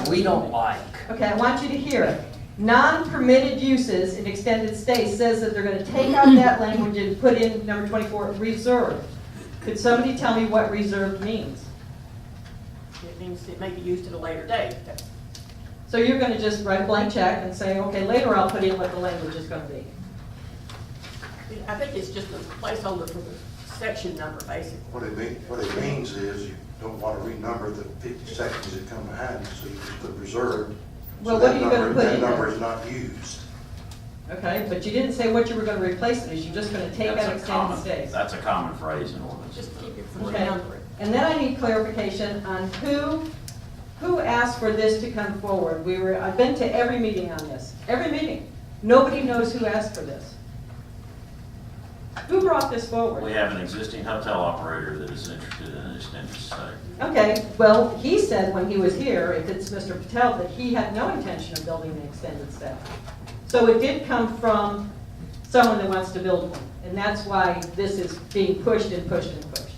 we don't like. Okay, I want you to hear it. Non-permitted uses in extended stay says that they're gonna take out that language and put in number 24, reserved. Could somebody tell me what reserved means? It means it may be used at a later date. So you're gonna just write a blank check and say, okay, later I'll put in what the language is gonna be. I think it's just a placeholder for the section number, basically. What it means is you don't want to renumber the 50 sections that come behind, so you just put reserved. Well, So what are you gonna put in That there? number is not used. Okay, but you didn't say what you were gonna replace it as, you're just gonna take out extended stays. That's a common phrase in ordinance. Just keep it from Okay, renumbering. and then I need clarification on who asked for this to come forward. I've been to every meeting on this, every meeting. Nobody knows who asked for this. Who brought this forward? We have an existing hotel operator that is interested in an extended stay. Okay, well, he said when he was here, if it's Mr. Patel, that he had no intention of building an extended stay. So it did come from someone that wants to build one, and that's why this is being pushed and pushed and pushed.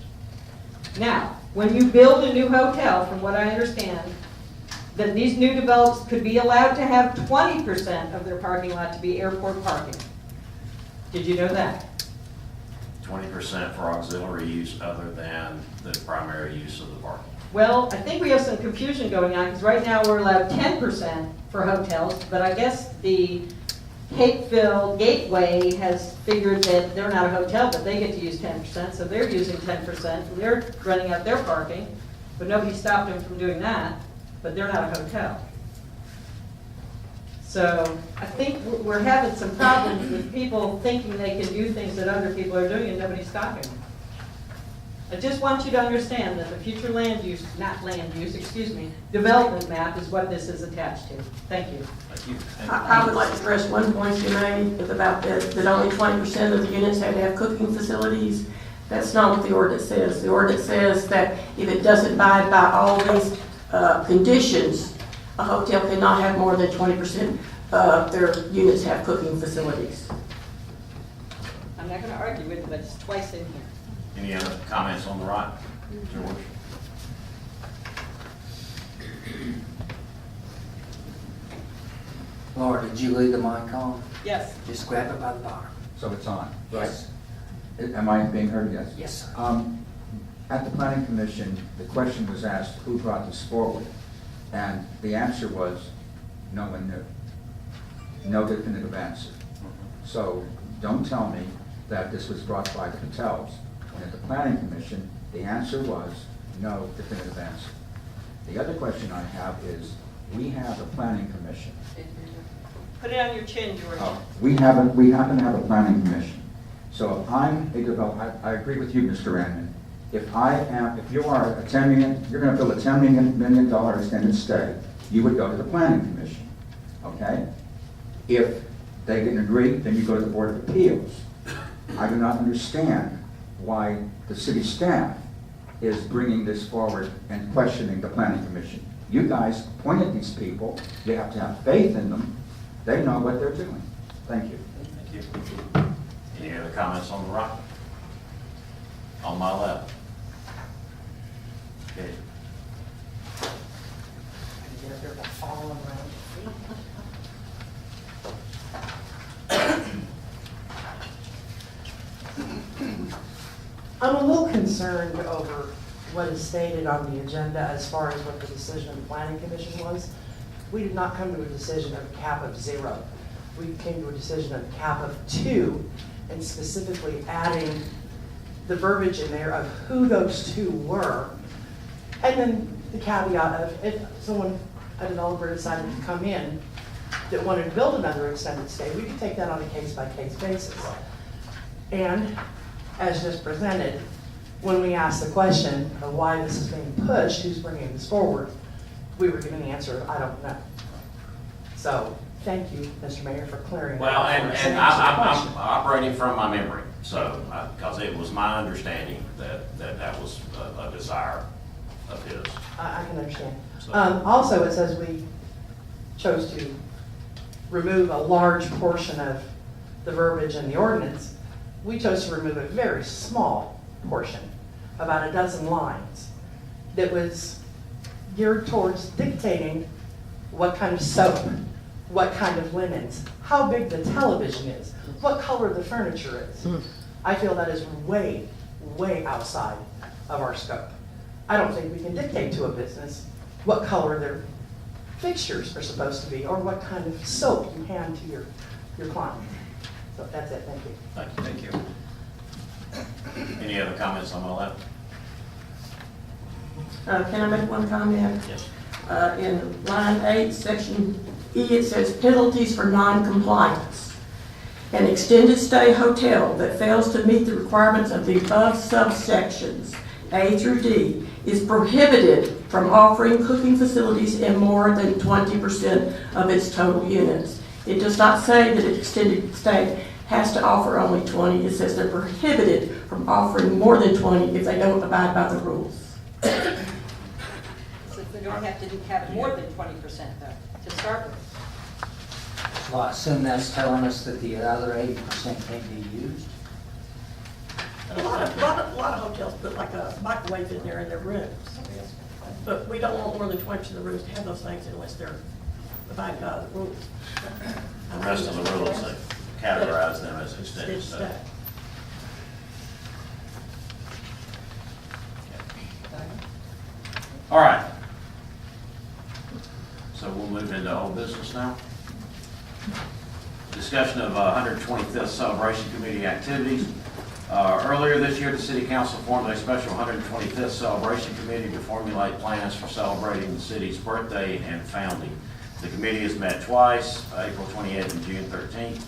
Now, when you build a new hotel, from what I understand, that these new developers could be allowed to have 20% of their parking lot to be airport parking. Did you know that? 20% for auxiliary use other than the primary use of the parking. Well, I think we have some confusion going on, because right now we're allowed 10% for hotels, but I guess the Hapeville Gateway has figured that they're not a hotel, but they get to use 10%, so they're using 10%, and they're running out their parking, but nobody stopped them from doing that, but they're not a hotel. So I think we're having some problems with people thinking they can do things that other people are doing and nobody's stopping them. I just want you to understand that the future development map is what this is attached to. Thank you. Thank you. I would like to stress one point you made about that only 20% of the units have to have cooking facilities. That's not what the ordinance says. The ordinance says that if it doesn't abide by all these conditions, a hotel cannot have more than 20% of their units have cooking facilities. I'm not going to argue with it, but it's twice in here. Any other comments on the right? George? Laura, did you leave the mic on? Yes. Just grab it by the bottom. So it's on, right? Yes. Am I being heard? Yes. Yes, sir. At the planning commission, the question was asked, who brought this forward? And the answer was, no one knew. No definitive answer. So don't tell me that this was brought by the Patels. And at the planning commission, the answer was no definitive answer. The other question I have is, we have a planning commission. Put it on your chin, George. We happen to have a planning commission. So if I'm a developer, I agree with you, Mr. Randman. If you are you're gonna build a $10 million extended stay, you would go to the planning commission, okay? If they didn't agree, then you go to the Board of Appeals. I do not understand why the city staff is bringing this forward and questioning the planning commission. You guys appointed these people, you have to have faith in them, they know what they're doing. Thank you. Thank you. Any other comments on the right? On my left? Okay. I'm a little concerned over what is stated on the agenda as far as what the decision of the planning commission was. We did not come to a decision of a cap of 0. We came to a decision of a cap of 2, and specifically adding the verbiage in there of who those 2 were. And then the caveat of if a developer decided to come in that wanted to build another extended stay, we could take that on a case-by-case basis. And as just presented, when we asked the question of why this is being pushed, who's bringing this forward, we were given the answer of, I don't know. So, thank you, Mr. Mayor, for clearing that Well, up. and I'm operating from my memory, so, because it was my understanding that was a desire of his. I can understand. So- Also, it says we chose to remove a large portion of the verbiage in the ordinance. We chose to remove a very small portion, about a dozen lines, that was geared towards dictating what kind of soap, what kind of linens, how big the television is, what color the furniture is. I feel that is way, way outside of our scope. I don't think we can dictate to a business what color their fixtures are supposed to be or what kind of soap you hand to your client. So that's it, thank you. Thank you. Any other comments on all that? Can I make one comment? Yes. In line 8, section E, it says penalties for non-compliance. An extended stay hotel that fails to meet the requirements of the above subsections A through D is prohibited from offering cooking facilities in more than 20% of its total units. It does not say that an extended stay has to offer only 20. It says they're prohibited from offering more than 20 if they don't abide by the rules. So we don't have to have more than 20% though, to start with. Well, I assume that's telling us that the other 80% can't be used. A lot of hotels put like a microwave in there in their rooms. But we don't want more than 20% of the rooms to have those things unless they're abiding by the rules. The rest of the rules, they categorize them as extended stay. All right. So we'll move into old business now. Discussion of 125th Celebration Committee activities. Earlier this year, the City Council formed a special 125th Celebration Committee to formulate plans for celebrating the city's birthday and founding. The committee has met twice, April 28th and June 13th.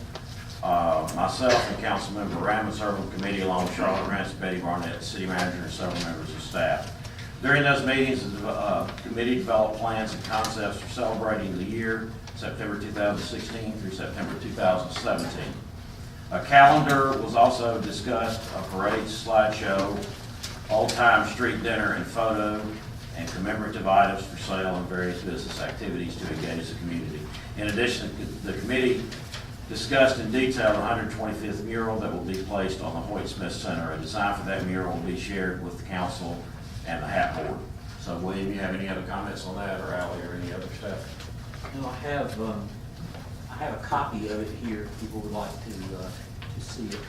Myself and Councilmember Rammond served on the committee along with Charlotte Rance, Betty Barnett, City Manager, and several members of staff. During those meetings, the committee developed plans and concepts for celebrating the year, September 2016 through September 2017. A calendar was also discussed, a parade slideshow, old-time street dinner and photo, and commemorative items for sale and various business activities to engage the community. In addition, the committee discussed in detail the 125th mural that will be placed on the Hoyt Smith Center. A design for that mural will be shared with the council and the Hat Board. So, William, you have any other comments on that, or Ally, or any other stuff? No, I have a copy of it here if people would like to see it.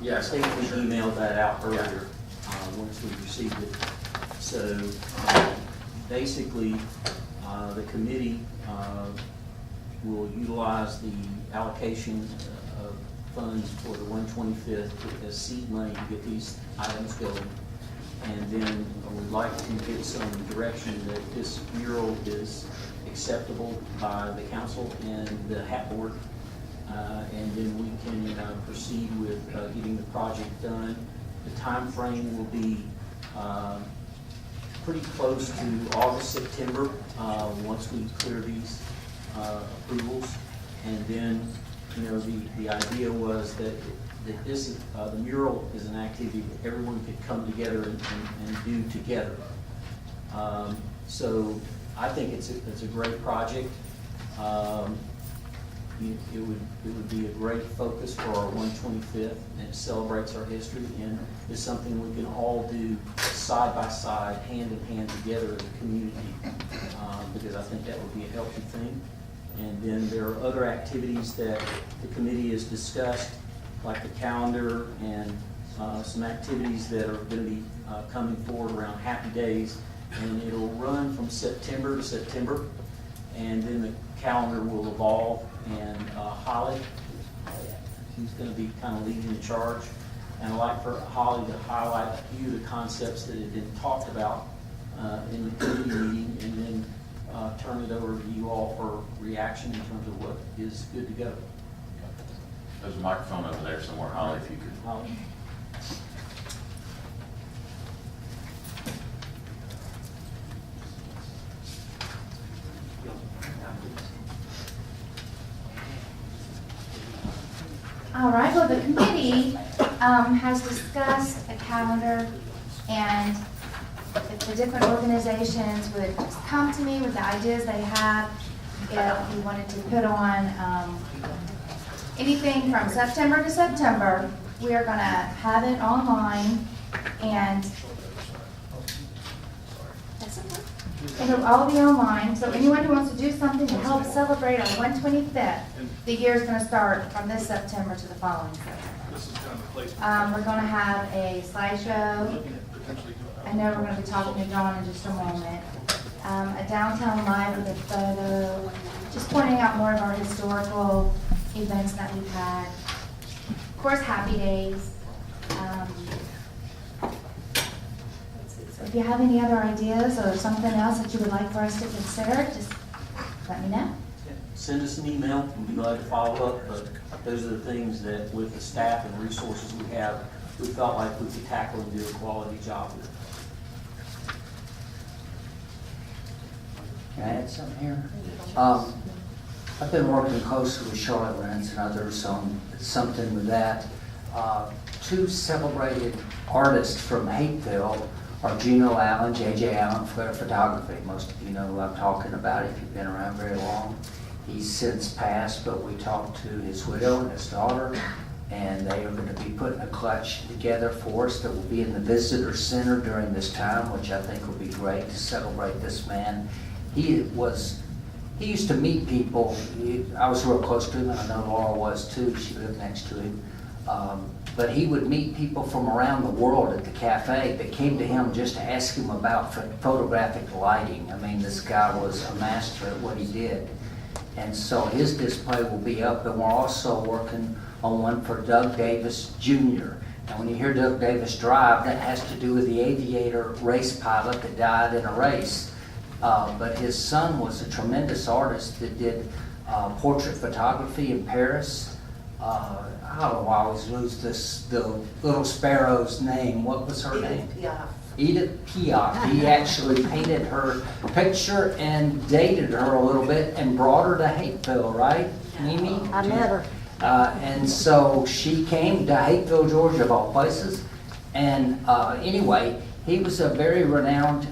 Yes, I think we emailed that out earlier, once we received it. So, basically, the committee will utilize the allocation of funds for the 125th as seed money to get these items going. And then we'd like to get some direction that this mural is acceptable by the council and the Hat Board. And then we can proceed with getting the project done. The time frame will be pretty close to August, September, once we clear these approvals. And then, you know, the idea was that this, the mural is an activity that everyone could come together and do together. So I think it's a great project. It would be a great focus for our 125th, and it celebrates our history, and is something we can all do side by side, hand in hand together as a community, because I think that would be a healthy thing. And then there are other activities that the committee has discussed, like the calendar and some activities that are going to be coming forward around Happy Days, and it'll run from September to September, and then the calendar will evolve, and Holly, who's going to be kind of leading the charge, and I'd like for Holly to highlight a few of the concepts that have been talked about in the committee meeting, and then turn it over to you all for reaction in terms of what is good to go. There's a microphone over there somewhere, Holly, if you could. Holly? All right, well, the committee has discussed a calendar, and if the different organizations would just come to me with the ideas they have, if we wanted to put on anything from September to September, we are going to have it online, and that's okay. It'll all be online, so anyone who wants to do something to help celebrate our 125th, the year's gonna start from this September to the following September. We're gonna have a slideshow. I know we're gonna be talking to John in just a moment. A downtown live with a photo, just pointing out more of our historical events that we've had. Of course, Happy Days. So if you have any other ideas or something else that you would like for us to consider, just let me know. Send us an email, we'll be glad to follow up, but those are the things that with the staff and resources we have, we felt like we could tackle and do a quality job with. Can I add something here? I've been working closely with Charlotte Rents and others on something with that. Two celebrated artists from Hapeville are Gino Allen, J.J. Allen, Flair Photography. Most of you know who I'm talking about if you've been around very long. He's since passed, but we talked to his widow and his daughter, and they are going to be putting a collection together for us that will be in the visitor center during this time, which I think will be great to celebrate this man. He used to meet people. I was real close to him, and I know Laura was too. She lived next to him. But he would meet people from around the world at the cafe that came to him just to ask him about photographic lighting. I mean, this guy was a master at what he did. And so his display will be up, and we're also working on one for Doug Davis Jr. Now, when you hear Doug Davis drive, that has to do with the aviator race pilot that died in a race. But his son was a tremendous artist that did portrait photography in Paris. I don't know, I always lose the little sparrow's name. What was her name? Edith Piaf. He actually painted her picture and dated her a little bit and brought her to Hapeville, right, Mimi? I met her. And so she came to Hapeville, Georgia, of all places. And anyway, he was a very renowned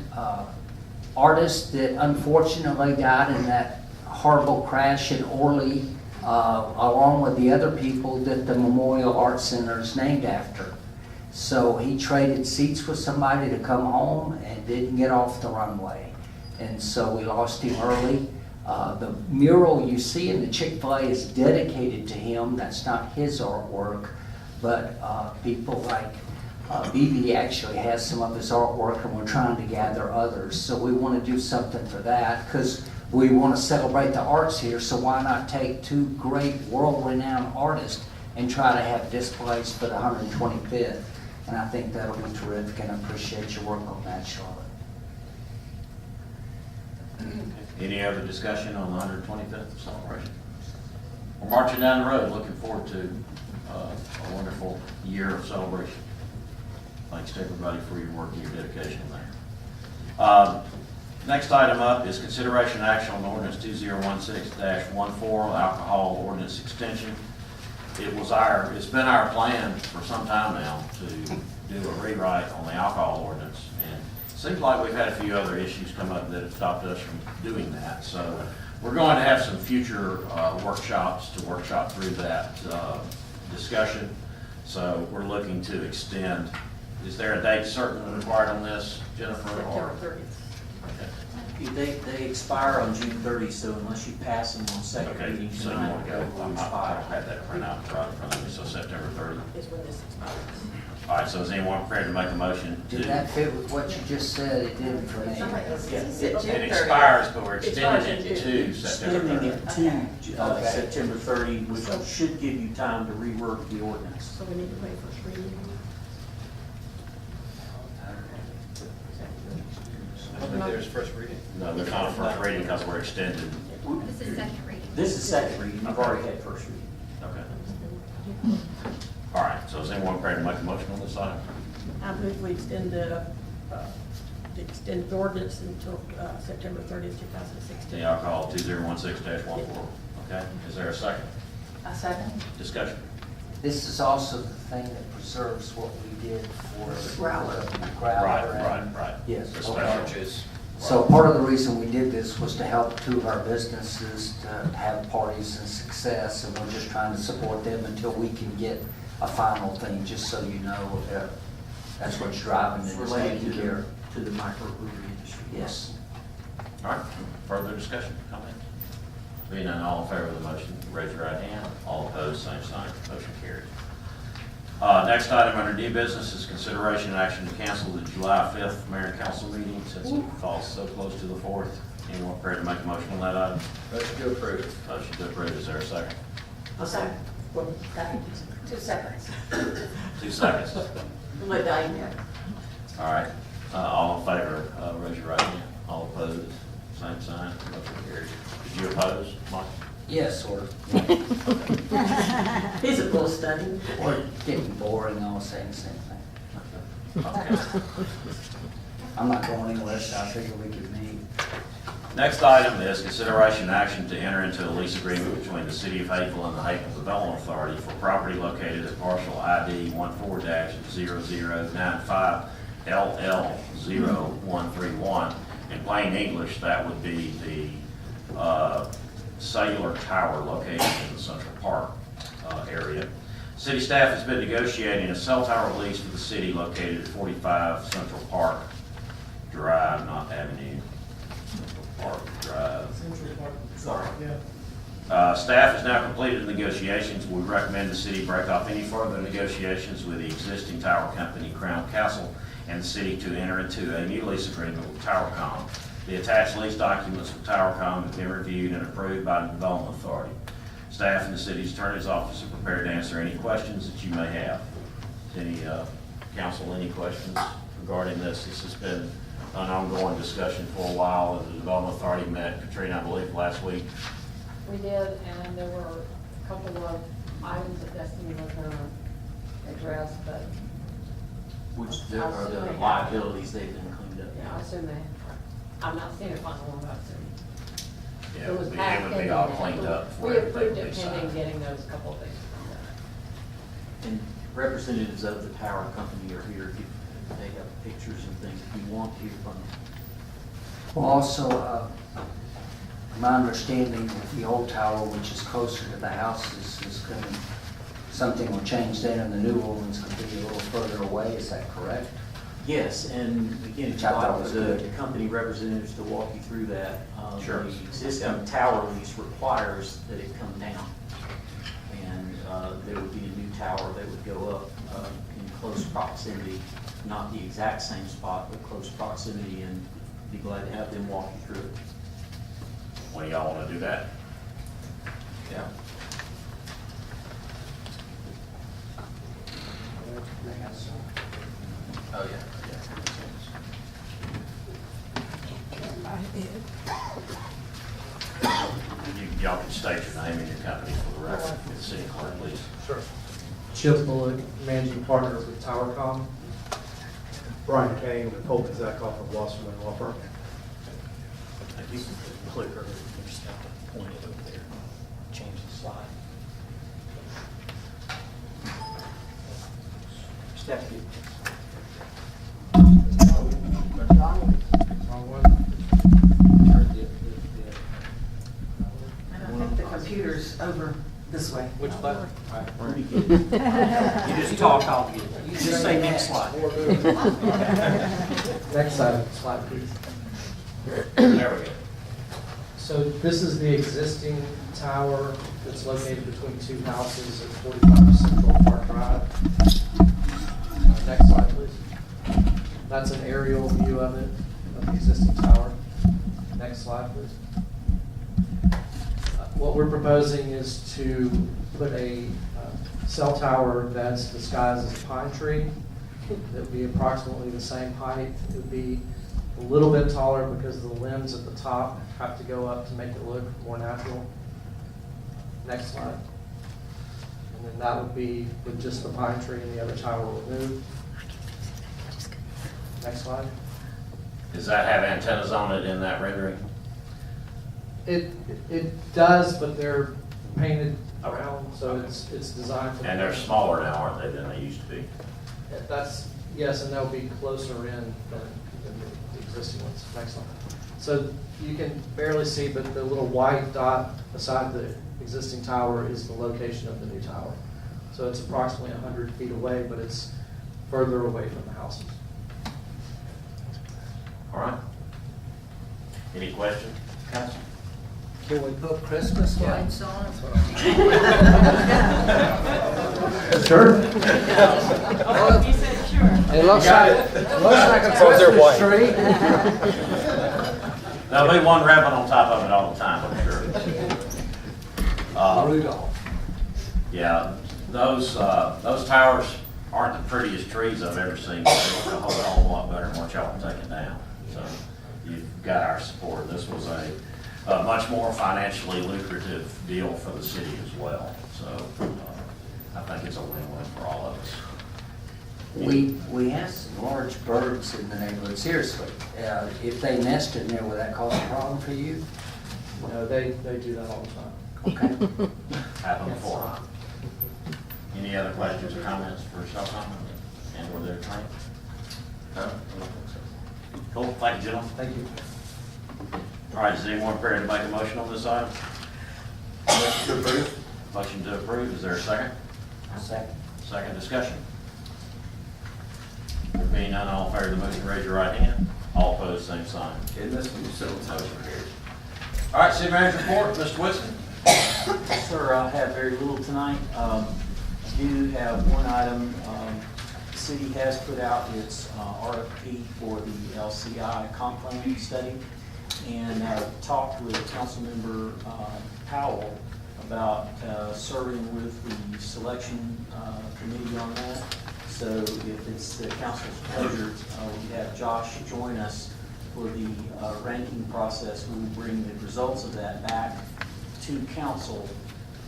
artist that unfortunately died in that horrible crash in Orly, along with the other people that the Memorial Arts Center is named after. So he traded seats with somebody to come home and didn't get off the runway. And so we lost him early. The mural you see in the Chick-fil-A is dedicated to him. That's not his artwork, but people like BB actually has some of his artwork, and we're trying to gather others. So we want to do something for that because we want to celebrate the arts here, so why not take two great world-renowned artists and try to have displays for the 125th? And I think that'll be terrific, and I appreciate your work on that, Charlotte. Any other discussion on the 125th celebration? We're marching down the road, looking forward to a wonderful year of celebration. Thanks to everybody for your work and your dedication there. Next item up is consideration and action on ordinance 2016-14, alcohol ordinance extension. It's been our plan for some time now to do a rewrite on the alcohol ordinance, and it seems like we've had a few other issues come up that have stopped us from doing that. So we're going to have some future workshops to workshop through that discussion. So we're looking to extend. Is there a date certain required on this, Jennifer? September 30th. They expire on June 30, so unless you pass them on second Okay, reading so you tonight, want to they go, will I expire. had that print out right in front of me, so September 30. Is when this expires. All right, so is anyone prepared to make a motion to? Did that fit with what you just said? It did for me. It expires, but we're extending it to September Extending 30. it to Okay. September 30, which should give you time to rework the ordinance. So we need to wait for reading. I don't think there's first reading. No, there's not a first reading because we're extending. This is second reading. This is second reading, you've already had first reading. Okay. All right, so is anyone prepared to make a motion on this item? I move we extend the ordinance until September 30th, 2016. The alcohol 2016-14. Okay, is there a second? A second? Discussion. This is also the thing that preserves what we did for Growler. Growler and- Right. Yes, The okay. beverages. So part of the reason we did this was to help two of our businesses to have parties and success, and we're just trying to support them until we can get a final thing, just so you know, that's what's driving It's it, is related taking care. to the microbrewery industry. Yes. All right, further discussion, comments? Being none, all in favor of the motion, raise your right hand. All opposed, same sign. Motion carries. Next item under new business is consideration and action to cancel the July 5th Mayor and Council meeting since it falls so close to the 4th. Anyone prepared to make a motion on that item? Motion to approve. Motion to approve, is there a second? I'll second. 2 seconds. 2 seconds. Let Diane have it. All right, all in favor, raise your right hand. All opposed, same sign. Motion carries. Did you oppose, Mike? Yes, sort of. He's a little study. Or getting boring, all saying the same thing. Okay. I'm not going anywhere, so I figure we could meet. Next item is consideration and action to enter into a lease agreement between the City of Hapeville and the Hapeville Development Authority for property located at parcel ID 14-0095 LL0131. In plain English, that would be the cellular tower located in the Central Park area. City staff has been negotiating a cell tower lease for the city located at 45 Central Park Drive, not Avenue. Park Drive. Sorry. Staff has now completed the negotiations. We recommend the city break off any further negotiations with the existing tower company, Crown Castle, and the city to enter into a new lease agreement with TowerCom. The attached lease documents with TowerCom have been reviewed and approved by the Development Authority. Staff and the city's attorney's office are prepared to answer any questions that you may have. Any council, any questions regarding this? This has been an ongoing discussion for a while. The Development Authority met, Katrina, I believe, last week. We did, and there were a couple of items that Destiny was gonna address, but Which there are the liabilities they've been cleaned up. yeah, I assume they, I've not seen a final one, but I assume. Yeah, It was it passed would be pending all that. cleaned up before We approved everything it would be pending signed. getting those couple of things. And representatives of the tower company are here if they have pictures and things if you want to hear from them. Well, also, my understanding that the old tower, which is closer to the houses, is going to, something will change then, and the new one's going to be a little further away. Is that correct? Yes, and again, Which I thought like was the good. company representatives to walk you through that. Sure. The existing tower lease requires that it come down. And there would be a new tower that would go up in close proximity, not the exact same spot, but close proximity, and be glad to have them walk you through it. When do y'all want to do that? Yeah. Oh, yeah. Y'all can state your name and your company for the record, for the city clerk, please. Sure. Chip Bullock, managing partner with TowerCom. Brian Kane with Hope Zakoff of Wasserman Law Firm. Thank you. Clicker, you just have to point it over there, change the slide. Step two. I don't think the computer's over this way. Which button? You just talk, I'll get it. You just say next slide. Next slide, please. There we go. So this is the existing tower that's located between two houses at 45 Central Park Drive. Next slide, please. That's an aerial view of it, of the existing tower. Next slide, please. What we're proposing is to put a cell tower that's disguised as a pine tree. That would be approximately the same height. It would be a little bit taller because the limbs at the top have to go up to make it look more natural. Next slide. And then that would be with just the pine tree and the other tower removed. Next slide. Does that have antennas on it in that rendering? It does, but they're painted around, so it's designed for. And they're smaller now, aren't they, than they used to be? That's, yes, and they'll be closer in than the existing ones. Next one. So you can barely see, but the little white dot beside the existing tower is the location of the new tower. So it's approximately 100 feet away, but it's further away from the houses. All right. Any questions, council? Can we put Christmas lights on it? Sure. Oh, he said sure. It looks like a Christmas tree. There'll be one rabbit on top of it all the time, I'm sure. Rudolph. Yeah, those towers aren't the prettiest trees I've ever seen. They look a whole lot better than what y'all are taking down. So you've got our support. This was a much more financially lucrative deal for the city as well. So I think it's a win-win for all of us. We have some large birds in the neighborhood, seriously. If they nested in there, would that cause a problem for you? No, they do that all the time. Okay. Happened before. Any other questions or comments for Shoptime and or their attorney? No? Cool, thank you, gentlemen. Thank you. All right, is anyone prepared to make a motion on this item? Motion to approve. Motion to approve, is there a second? Second. Second discussion. There being none, all in favor of the motion, raise your right hand. All opposed, same sign. In this one, you said Motion carries. All right, city manager report, Mr. Whitson. Sir, I have very little tonight. I do have one item. The city has put out its RFP for the LCI comp plan study, and talked with Councilmember Powell about serving with the selection committee on that. So if it's the council's pleasure, we have Josh join us for the ranking process. We will bring the results of that back to council.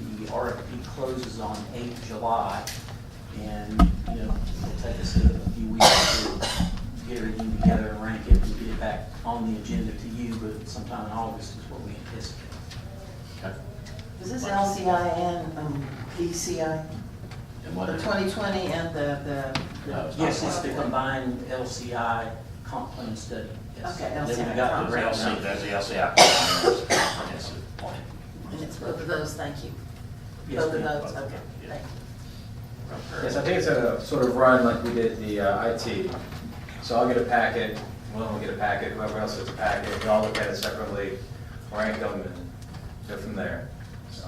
The RFP closes on 8 July, and it'll take us a few weeks to get everything together and rank it and get it back on the agenda to you, but sometime in August is what we anticipate. Okay. Is this LCI and PCI? And what The is it? 2020 and the. No, it's not. Yes, it's the combined LCI comp plan study. Yes. Okay, Then we LCI got comp the plan. breakdown. There's the LCI comprehensive plan. And it's both of those, thank you. Yes, Both of ma'am. those, okay, thank you. Yes, I think it's a sort of run like we did the IT. So I'll get a packet, Will will get a packet, whoever else gets a packet, we all look at it separately, rank them, and go from there. So,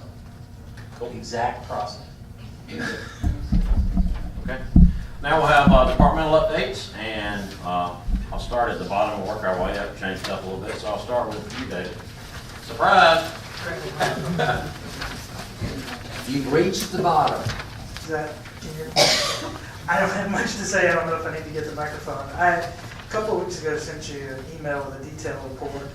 Exact process. Okay. Now we'll have departmental updates, and I'll start at the bottom and work our way up, change it up a little bit. So I'll start with you, David. Surprise! You've reached the bottom. Is that, can you, I don't have much to say. I don't know if I need to get the microphone. A couple of weeks ago sent you an email with a detailed report,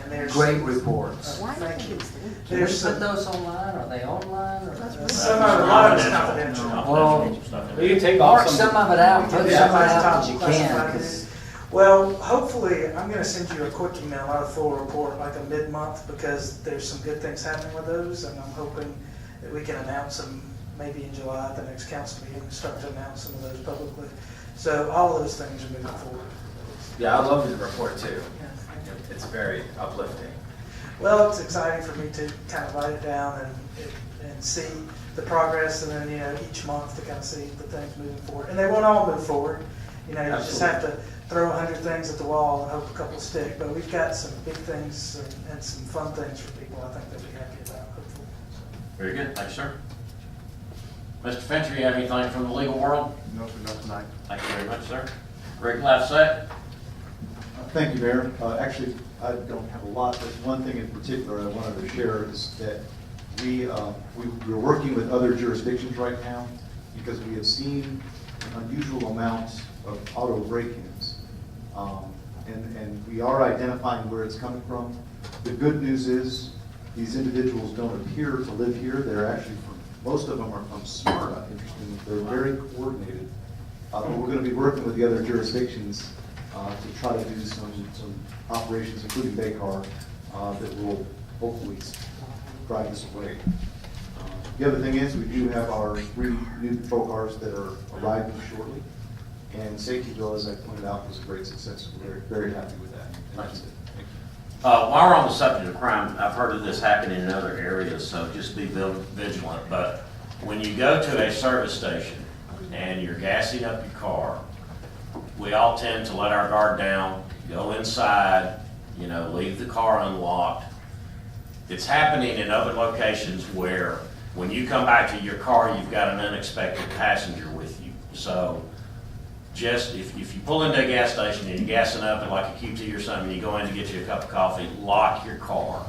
and there's Great reports. Thank you. Can we There's put some, those online? Are they online? Or? a lot of it's confidential. Well, you can take mark off some of it out, put some of it Yeah, out that you can. classified 'Cause Well, hopefully, I'm gonna send you a quick email, not a full report, like a mid-month, because there's some good things happening with those, and I'm hoping that we can announce them maybe in July at the next council meeting, start to announce some of those publicly. So all of those things are moving forward. yeah, I love the report too. Yeah. It's very uplifting. Well, it's exciting for me to kind of write it down and see the progress, and then, each month to kind of see the things moving forward. And they won't all move forward. You just have to throw 100 things at the wall and hope a couple stick. But we've got some big things and some fun things for people, I think, that we're happy about, hopefully. Very good, thanks, sir. Mr. Fincher, you have anything from the legal world? No, not tonight. Thank you very much, sir. Greg Lafsette? Thank you, Mayor. Actually, I don't have a lot, but one thing in particular I wanted to share is that we're working with other jurisdictions right now because we have seen an unusual amount of auto break-ins. And we are identifying where it's coming from. The good news is these individuals don't appear to live here. They're actually most of them are from Smyrna, interestingly. They're very coordinated. But we're going to be working with the other jurisdictions to try to do some operations, including Baycar, that will hopefully drive this away. The other thing is we do have our 3 new patrol cars that are arriving shortly. And Safetyville, as I pointed out, was a great success. We're very happy with that. And that's it. Thank you. While we're on the subject of crime, I've heard of this happening in other areas, so just be vigilant. But when you go to a service station and you're gassing up your car, we all tend to let our guard down, go inside, You know, leave the car unlocked. It's happening in other locations where when you come back to your car, you've got an unexpected passenger with you. So just, if you pull into a gas station and you're gassing up at like a QT or something, you go in to get you a cup of coffee, lock your car.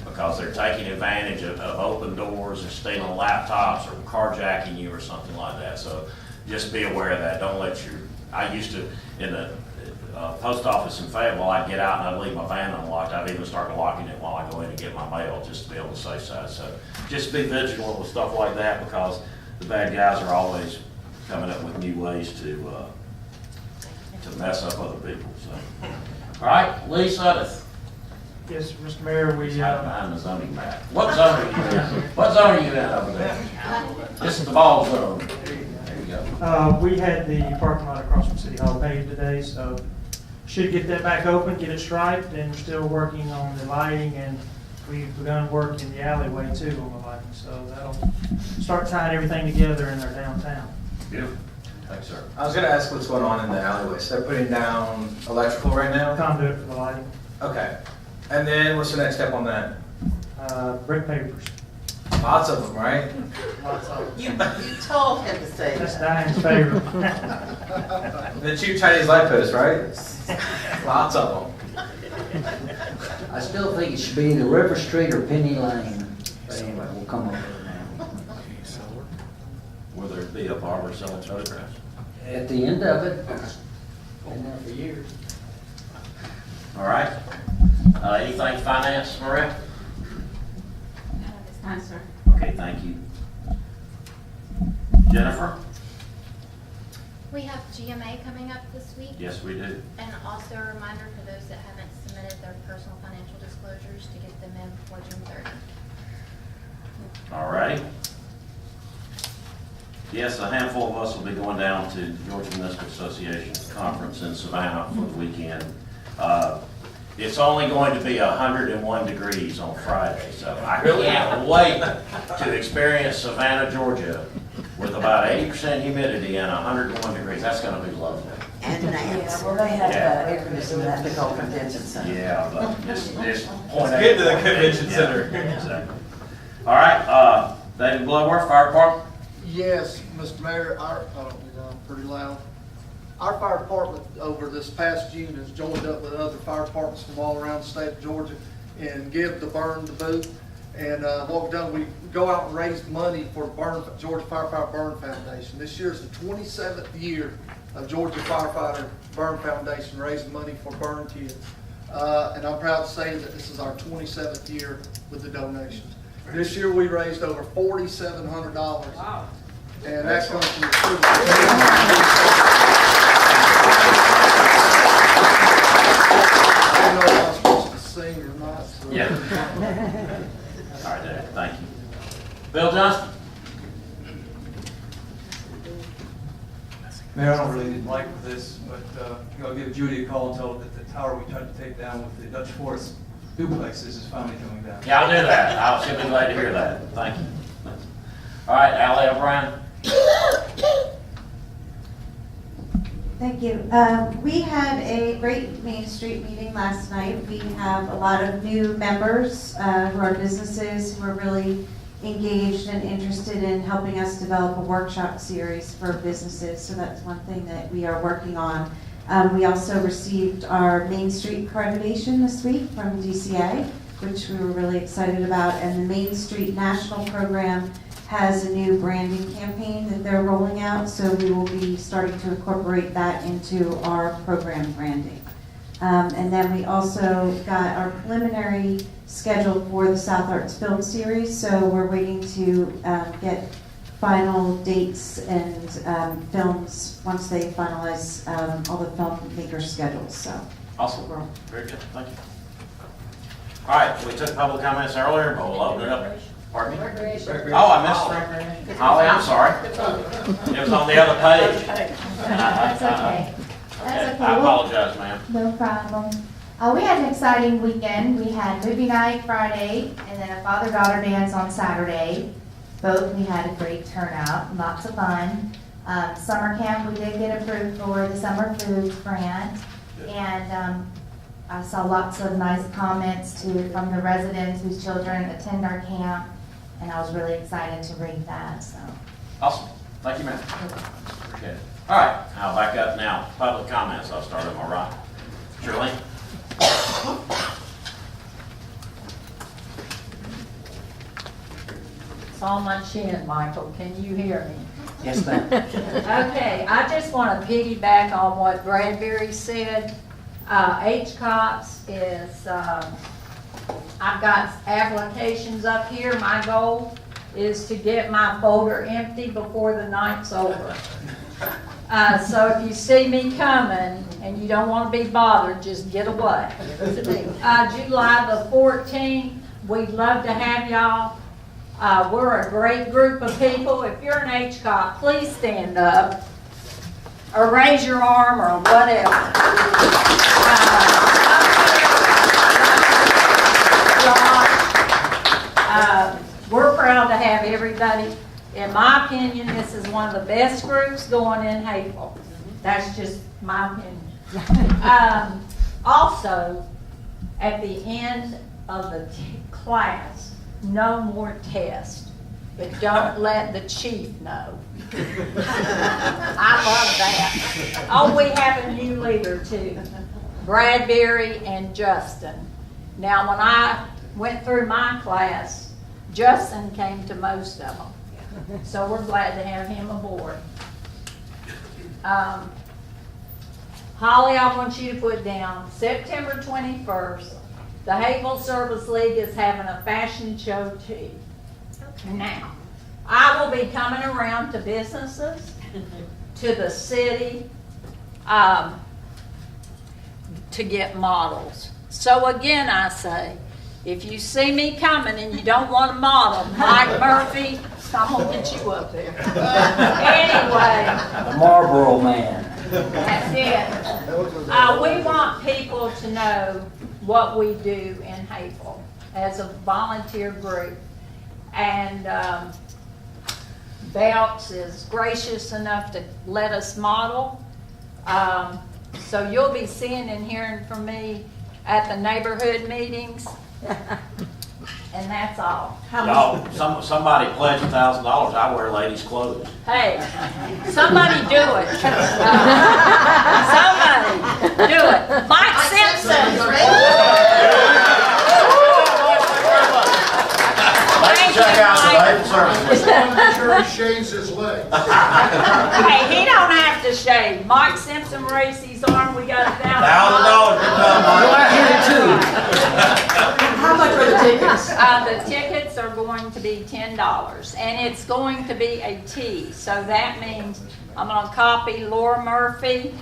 Because they're taking advantage of open doors and stealing laptops or carjacking you or something like that. So just be aware of that. Don't let I used to, in the post office in Fayetteville, I'd get out and I'd leave my van unlocked. I'd even start locking it while I go in and get my mail, just to be on the safe side. So just be vigilant with stuff like that, because the bad guys are always coming up with new ways to mess up other people. So, all right, Lee Sudduth. Yes, Mr. Mayor, we, Behind the zoning map. What zone are you in? What zone are you in over there? This is the ball zone. There you go. we had the parking lot across from City Hall paved today, so should get that back open, get it striped, and we're still working on the lighting, and we've begun work in the alleyway too on the lighting, so that'll start tying everything together in our downtown. Beautiful. Thanks, sir. I was gonna ask what's going on in the alleyway. So they're putting down electrical right now? Conduit for the lighting, Okay. And then what's the next step on that? brick papers. Lots of them, right? Lots of them. You told him to say That's that. Diane's favorite. The cheap Chinese light posts, right? Lots of them. I still think it should be either River Street or Penny Lane. But anyway, we'll come up with it now. Will there be a barber selling photographs? At the end of it, been there for years. All right. Anything finance, Maria? Fine, sir. Okay, thank you. Jennifer? We have GMA coming up this week. Yes, we do. And also a reminder for those that haven't submitted their personal financial disclosures to get them in before June 30th. All righty. Yes, a handful of us will be going down to the Georgia Municipal Association Conference in Savannah for the weekend. It's only going to be 101 degrees on Friday, so I can't wait to experience Savannah, Georgia with about 80% humidity and 101 degrees. That's going to be lovely. And that's, well, they have air conditioning at the Gulf Convention Center. Yeah, but it's point Let's get to the convention center. Exactly. All right, David Bloodworth, Fire Department. Yes, Mr. Mayor, pretty loud. Our fire department over this past June has joined up with other fire departments from all around the state of Georgia and give the burn the boot. And what we've done, we go out and raise money for Georgia Firefighter Burn Foundation. This year is the 27th year of Georgia Firefighter Burn Foundation raising money for burn kids. And I'm proud to say that this is our 27th year with the donations. This year we raised over $4,700. Wow. And that comes from the city. I don't know if I'm supposed to sing or not. So. Yeah. All right, David, thank you. Bill Johnston? Mayor, I don't really like this, but I'll give Judy a call and tell her that the tower we tried to take down with the Dutch Forest duplexes is finally coming down. Yeah, I'll do that. I'll be glad to hear that. Thank you. All right, Ally O'Brien. Thank you. We had a great Main Street meeting last night. We have a lot of new members who are businesses who are really engaged and interested in helping us develop a workshop series for businesses. So that's one thing that we are working on. We also received our Main Street accreditation this week from DCA, which we were really excited about. And the Main Street National Program has a new branding campaign that they're rolling out, so we will be starting to incorporate that into our program branding. And then we also got our preliminary schedule for the South Arts Film Series, so we're waiting to get final dates and films once they finalize all the filmmakers' schedules. So Awesome. Very good. Thank you. All right, we took public comments earlier, but we'll open it up. Pardon me? Recreation. Oh, I missed recreation. Holly, I'm sorry. It was on the other page. That's okay. That's okay. I apologize, ma'am. No problem. We had an exciting weekend. We had movie night Friday and then a father-daughter dance on Saturday. Both we had a great turnout, lots of fun. Summer camp, we did get approved for the Summer Foods grant. And I saw lots of nice comments from the residents whose children attend our camp, and I was really excited to read that, so. Awesome. Thank you, ma'am. Appreciate it. All right, I'll back up now. Public comments. I'll start on my right. Shirley? It's on my chin, Michael. Can you hear me? Yes, ma'am. Okay, I just want to piggyback on what Bradbury said. HCOPS is, I've got applications up here. My goal is to get my folder empty before the night's over. So if you see me coming and you don't want to be bothered, just get away. July the 14th, we'd love to have y'all. We're a great group of people. If you're an HCOP, please stand up or raise your arm or whatever. We're proud to have everybody. In my opinion, this is one of the best groups going in Hapeville. That's just my opinion. Also, at the end of the class, no more tests, but don't let the chief know. I love that. Oh, we have a new leader too, Bradbury and Justin. Now, when I went through my class, Justin came to most of them. So we're glad to have him aboard. Holly, I want you to put down September 21st, the Hapeville Service League is having a fashion show too. Now, I will be coming around to businesses, to the city, to get models. So again, I say, if you see me coming and you don't want a model, Mike Murphy, I'm gonna get you up there. Anyway. The Marlboro Man. That's it. We want people to know what we do in Hapeville as a volunteer group. And Belts is gracious enough to let us model. So you'll be seeing and hearing from me at the neighborhood meetings. And that's all. Y'all, somebody pledge $1,000. I wear ladies' clothes. Hey, somebody do it. Somebody do it. Mike Simpson. Let's check out the Hapeville Service. Make sure he shaves his legs. Hey, he don't have to shave. Mike Simpson raised his arm. We got $1,000. How much are the tickets? The tickets are going to be $10, and it's going to be a tea. So that means I'm going to copy Laura Murphy.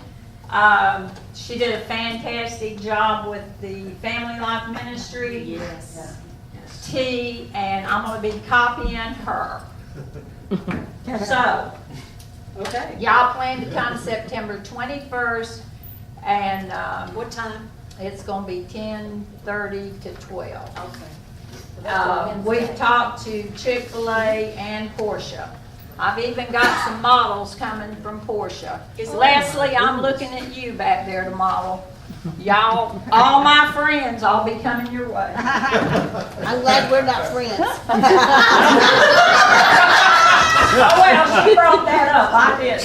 She did a fantastic job with the Family Life Ministry. Yes. Tea, and I'm going to be copying her. So, Okay. y'all plan to come September 21st, and What time? it's going to be 10:30 to 12. Okay. We've talked to Chick-fil-A and Porsche. I've even got some models coming from Porsche. Leslie, I'm looking at you back there to model. Y'all, all my friends, I'll be coming your way. I'm glad we're not friends. Oh, well, she brought that up. I didn't.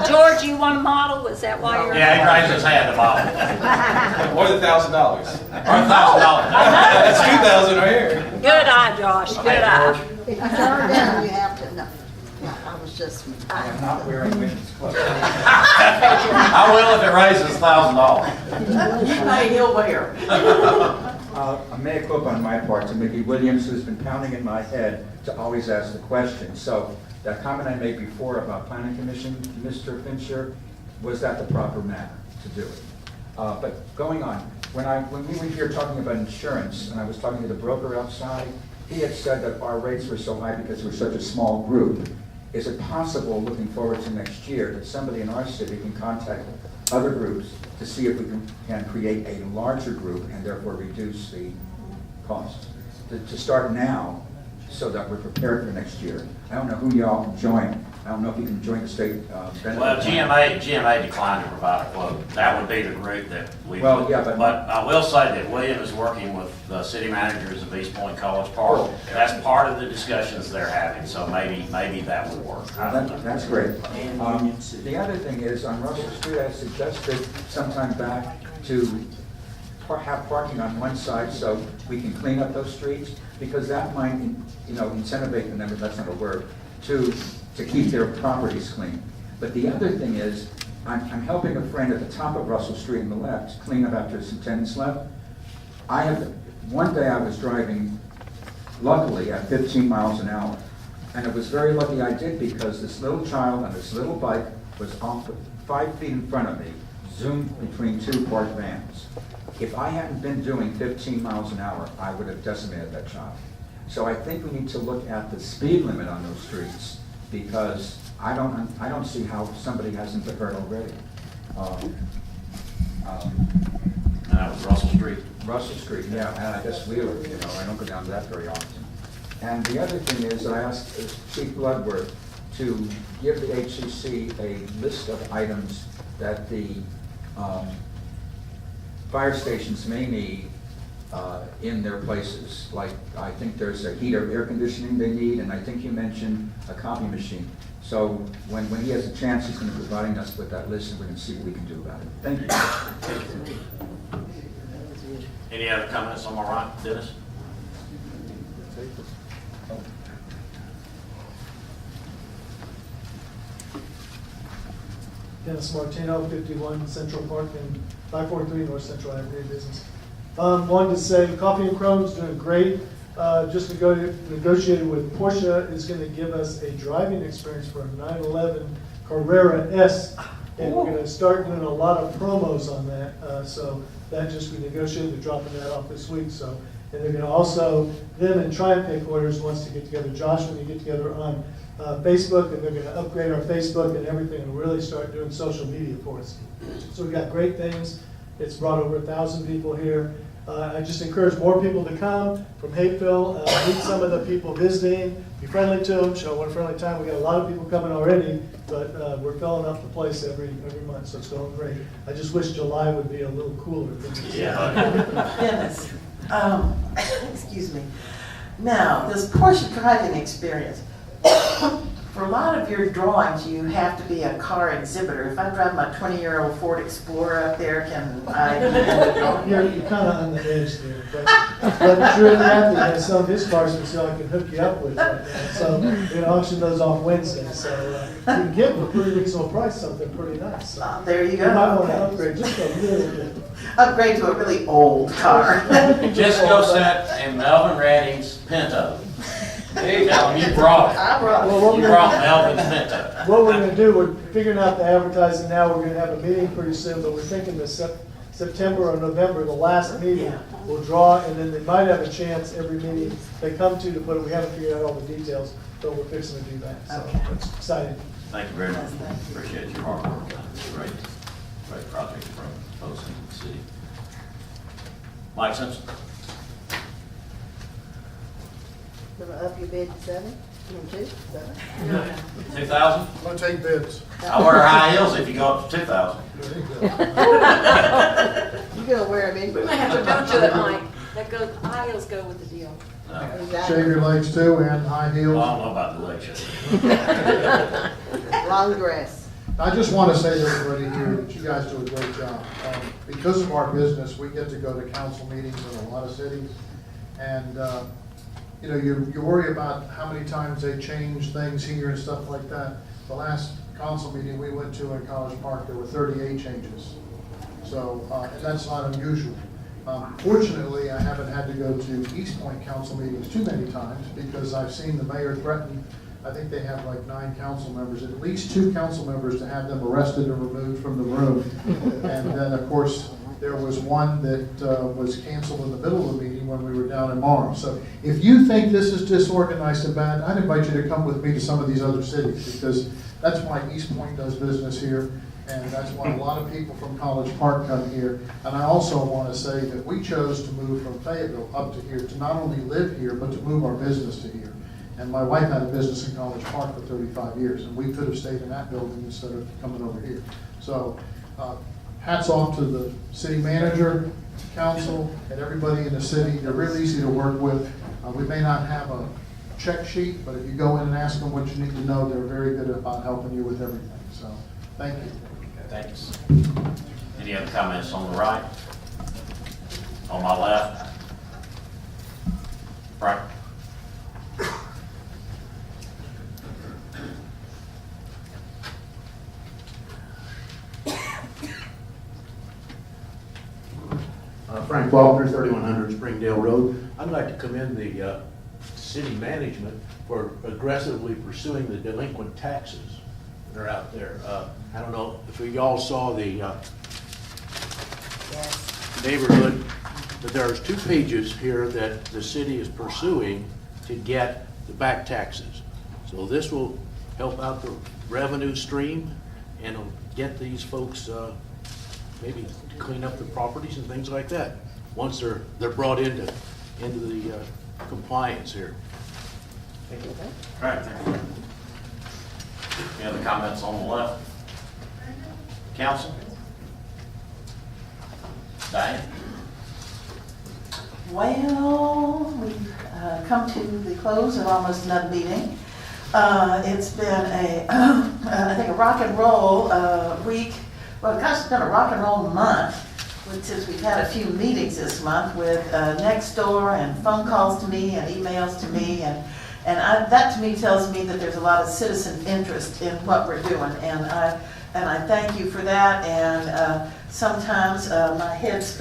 George, you want a model? Was that why you're? Yeah, he raised his hand to model. More than $1,000. $1,000. That's 2,000 right here. Good eye, Josh. Good eye. If you turn down, you have to, no. No, I was just. I am not wearing women's clothes. I will if it raises $1,000. You may, he'll wear. A mea culpa on my part to Mickey Williams, who's been pounding in my head to always ask the question. So that comment I made before about planning commission, Mr. Fincher, was that the proper manner to do it? But going on, when we were here talking about insurance, and I was talking to the broker outside, he had said that our rates were so high because we're such a small group. Is it possible, looking forward to next year, that somebody in our city can contact other groups to see if we can create a larger group and therefore reduce the cost? To start now, so that we're prepared for next year. I don't know who y'all can join. I don't know if you can join the state benefit. Well, plan. GMA declined to provide a quote. That would be the group that we. Well, yeah, but- I will say that William is working with the city managers of East Point College Park. Oh. That's part of the discussions they're having, so maybe that would work. I don't know. That's great. And Union City. The other thing is, on Russell Street, I suggested sometime back to have parking on one side so we can clean up those streets, because that might, incentivize them, that's not a word, to keep their properties clean. But the other thing is, I'm helping a friend at the top of Russell Street on the left clean up after some tenants left. One day I was driving, luckily, at 15 miles an hour. And it was very lucky I did, because this little child on this little bike was off 5 feet in front of me, zoomed between two parked vans. If I hadn't been doing 15 miles an hour, I would have decimated that child. So I think we need to look at the speed limit on those streets, because I don't see how somebody hasn't been hurt already. That was Russell Street. Russell Street, yeah, and I guess Wheeler, I don't go down to that very often. And the other thing is, I asked Chief Bloodworth to give the HCC a list of items that the fire stations may need in their places. Like, I think there's a heater, air conditioning they need, and I think you mentioned a copy machine. So when he has a chance, he's going to be providing us with that list, and we're going to see what we can do about it. Thank you. Any other comments on my right, Dennis? Dennis Martino, 51 Central Park and 543 North Central Avenue business. Wanted to say Coffee and Chrome's doing great. Just negotiated with Porsche is going to give us a driving experience for a 911 Carrera S. And we're going to start doing a lot of promos on that. So that just we negotiated, they're dropping that off this week. So, and they're going to also, them and Triumph Headquarters wants to get together. Josh, when you get together on Facebook, and they're going to upgrade our Facebook and everything and really start doing social media for us. So we've got great things. It's brought over 1,000 people here. I just encourage more people to come from Hapeville, meet some of the people visiting, be friendly to them, show what a friendly time. We got a lot of people coming already, but we're filling up the place every month, so it's going great. I just wish July would be a little cooler. Dennis, excuse me. Now, this Porsche driving experience, for a lot of your drawings, you have to be a car exhibitor. If I drive my 20-year-old Ford Explorer up there, can I be in the drawing? You're kind of on the edge there, but Drew Anthony has some of his cars that so I can hook you up with right now. So we're going to auction those off Wednesday. So you can get for a pretty reasonable price something pretty nice. So There you go. you might want to Okay. upgrade just a little bit. Upgrade to a really old car. Just go sit in Melvin Redding's Pinto. There you go, you brought it. I brought it. Well, You brought Melvin's Pinto. What we're going to do, we're figuring out the advertising now. We're going to have a meeting pretty soon, but we're thinking this September or November, the last meeting, Yeah. we'll draw, and then they might have a chance every meeting they come to put it. We haven't figured out all the details, but we're fixing to do that. So Okay. it's exciting. Thank you very much. Yes, thank you. Appreciate your hard work. It's a great project from folks in the city. Mike Simpson? Gonna up your bid to 7? You want 2? 7? 2,000? I'm gonna take bids. I wear high heels if you go up to 2,000. You gonna wear them in? We may have to go to it, Mike. That goes, high heels go with the deal. Shave your legs too and high heels. Well, I don't know about the leg shave. Long dress. I just want to say to everybody here that you guys do a great job. Because of our business, we get to go to council meetings in a lot of cities. And, you worry about how many times they change things here and stuff like that. The last council meeting we went to in College Park, there were 38 changes. So, and that's not unusual. Fortunately, I haven't had to go to East Point council meetings too many times because I've seen the mayor threaten, I think they have like 9 council members, at least 2 council members to have them arrested and removed from the room. And then, of course, there was one that was canceled in the middle of the meeting when we were down in Morrow. So if you think this is disorganized and bad, I'd invite you to come with me to some of these other cities because that's why East Point does business here. And that's why a lot of people from College Park come here. And I also want to say that we chose to move from Fayetteville up to here to not only live here, but to move our business to here. And my wife had a business in College Park for 35 years, and we could have stayed in that building instead of coming over here. So hats off to the city manager, council, and everybody in the city. They're really easy to work with. We may not have a check sheet, but if you go in and ask them what you need to know, they're very good about helping you with everything. So thank you. Thanks. Any other comments on the right? On my left? Frank? Frank Faulkner, 3100 Springdale Road. I'd like to commend the city management for aggressively pursuing the delinquent taxes that are out there. I don't know if you all saw the neighborhood, but there's 2 pages here that the city is pursuing to get the back taxes. So this will help out the revenue stream and it'll get these folks maybe clean up the properties and things like that once they're brought into the compliance here. Thank you. All right, thank you. Any other comments on the left? Council? Diane? Well, we've come to the close of almost another meeting. It's been I think a rock and roll week. Well, gosh, it's been a rock and roll month, since we've had a few meetings this month with next door and phone calls to me and emails to me, and that to me tells me that there's a lot of citizen interest in what we're doing, and I thank you for that. And sometimes my head spins.